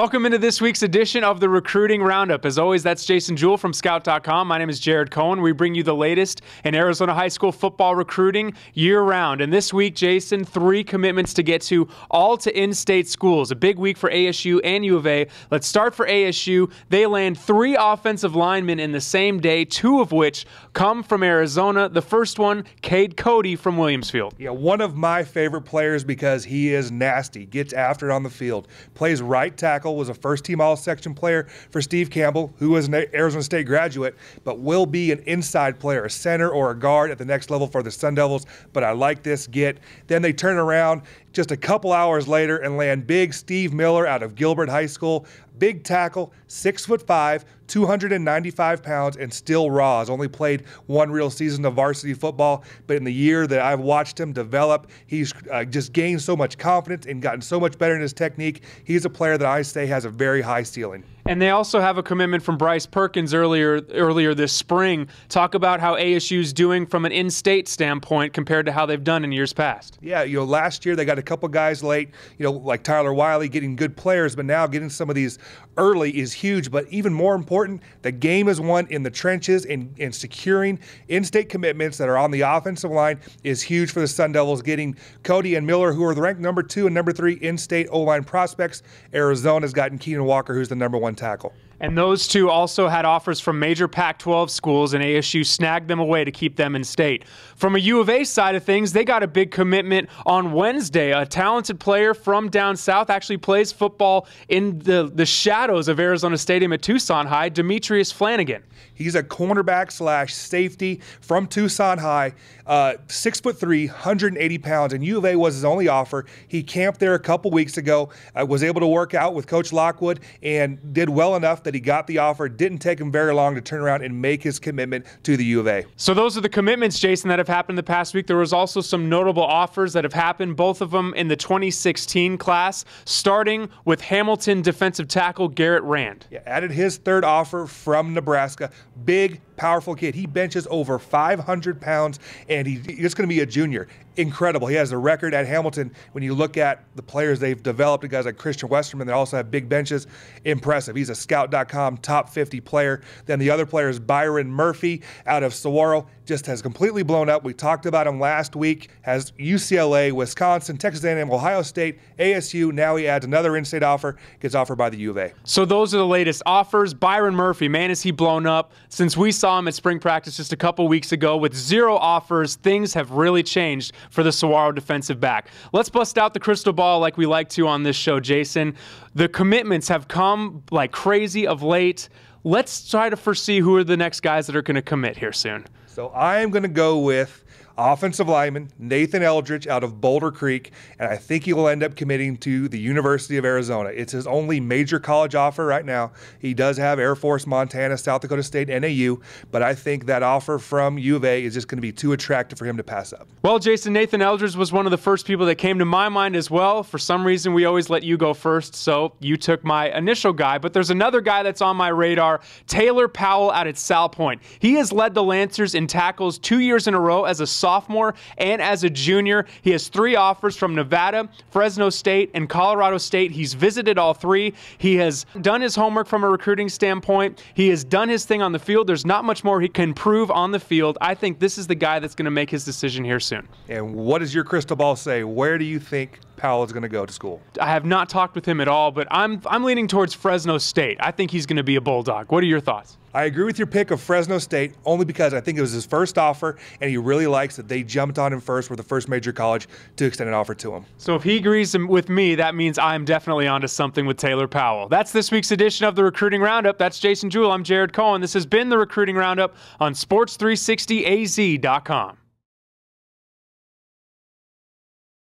Welcome into this week's edition of the Recruiting Roundup. As always, that's Jason Jewell from Scout.com. My name is Jared Cohen. We bring you the latest in Arizona high school football recruiting year-round. And this week, Jason, 3 commitments to get to, all to in-state schools. A big week for ASU and U of A. Let's start for ASU. They land 3 offensive linemen in the same day, 2 of which come from Arizona. The first one, Cade Cody from Williamsfield. Yeah, one of my favorite players because he is nasty, gets after it on the field, plays right tackle, was a first-team All-Section player for Steve Campbell, who was an Arizona State graduate, but will be an inside player, a center or a guard at the next level for the Sun Devils. But I like this get. Then they turn around just a couple hours later and land big Steve Miller out of Gilbert High School. Big tackle, 6'5", 295 pounds, and still raw. Has only played 1 real season of varsity football, but in the year that I've watched him develop, he's just gained so much confidence and gotten so much better in his technique. He's a player that I say has a very high ceiling. And they also have a commitment from Bryce Perkins earlier this spring. Talk about how ASU's doing from an in-state standpoint compared to how they've done in years past. Yeah, last year they got a couple guys late, like Tyler Wiley, getting good players, but now getting some of these early is huge. But even more important, the game is won in the trenches, and securing in-state commitments that are on the offensive line is huge for the Sun Devils. Getting Cody and Miller, who are the ranked number 2 and number 3 in-state O-line prospects. Arizona's gotten Keenan Walker, who's the number 1 tackle. And those 2 also had offers from major Pac-12 schools, and ASU snagged them away to keep them in state. From a U of A side of things, they got a big commitment on Wednesday. A talented player from down south, actually plays football in the shadows of Arizona Stadium at Tucson High, Demetrius Flanagan. He's a cornerback / safety from Tucson High, 6'3", 180 pounds, and U of A was his only offer. He camped there a couple weeks ago, was able to work out with Coach Lockwood, and did well enough that he got the offer. Didn't take him very long to turn around and make his commitment to the U of A. So those are the commitments, Jason, that have happened the past week. There was also some notable offers that have happened, both of them in the 2016 class, starting with Hamilton defensive tackle Garrett Rand. Yeah, added his 3rd offer from Nebraska. Big, powerful kid. He benches over 500 pounds, and he's going to be a junior. Incredible. He has a record at Hamilton. When you look at the players they've developed, guys like Christian Westerman, they also have big benches. Impressive. He's a Scout.com top 50 player. Then the other player is Byron Murphy out of Saguaro. Just has completely blown up. We talked about him last week. Has UCLA, Wisconsin, Texas A&M, Ohio State, ASU. Now he adds another in-state offer. Gets offered by the U of A. So those are the latest offers. Byron Murphy, man, is he blown up. Since we saw him at spring practice just a couple weeks ago with 0 offers, things have really changed for the Saguaro defensive back. Let's bust out the crystal ball like we like to on this show, Jason. The commitments have come like crazy of late. Let's try to foresee who are the next guys that are going to commit here soon. So I am going to go with offensive lineman Nathan Eldridge out of Boulder Creek, and I think he will end up committing to the University of Arizona. It's his only major college offer right now. He does have Air Force, Montana, South Dakota State, NAU, but I think that offer from U of A is just going to be too attractive for him to pass up. Well, Jason, Nathan Eldridge was one of the first people that came to my mind as well. For some reason, we always let you go first, so you took my initial guy, but there's another guy that's on my radar, Taylor Powell out at Sal Point. He has led the Lancers in tackles 2 years in a row as a sophomore and as a junior. He has 3 offers from Nevada, Fresno State, and Colorado State. He's visited all 3. He has done his homework from a recruiting standpoint. He has done his thing on the field. There's not much more he can prove on the field. I think this is the guy that's going to make his decision here soon. And what does your crystal ball say? Where do you think Powell is going to go to school? I have not talked with him at all, but I'm leaning towards Fresno State. I think he's going to be a Bulldog. What are your thoughts? I agree with your pick of Fresno State only because I think it was his first offer, and he really likes that they jumped on him first. We're the first major college to extend an offer to him. So if he agrees with me, that means I'm definitely onto something with Taylor Powell. That's this week's edition of the Recruiting Roundup. That's Jason Jewell. I'm Jared Cohen. This has been the Recruiting Roundup on Sports360AZ.com.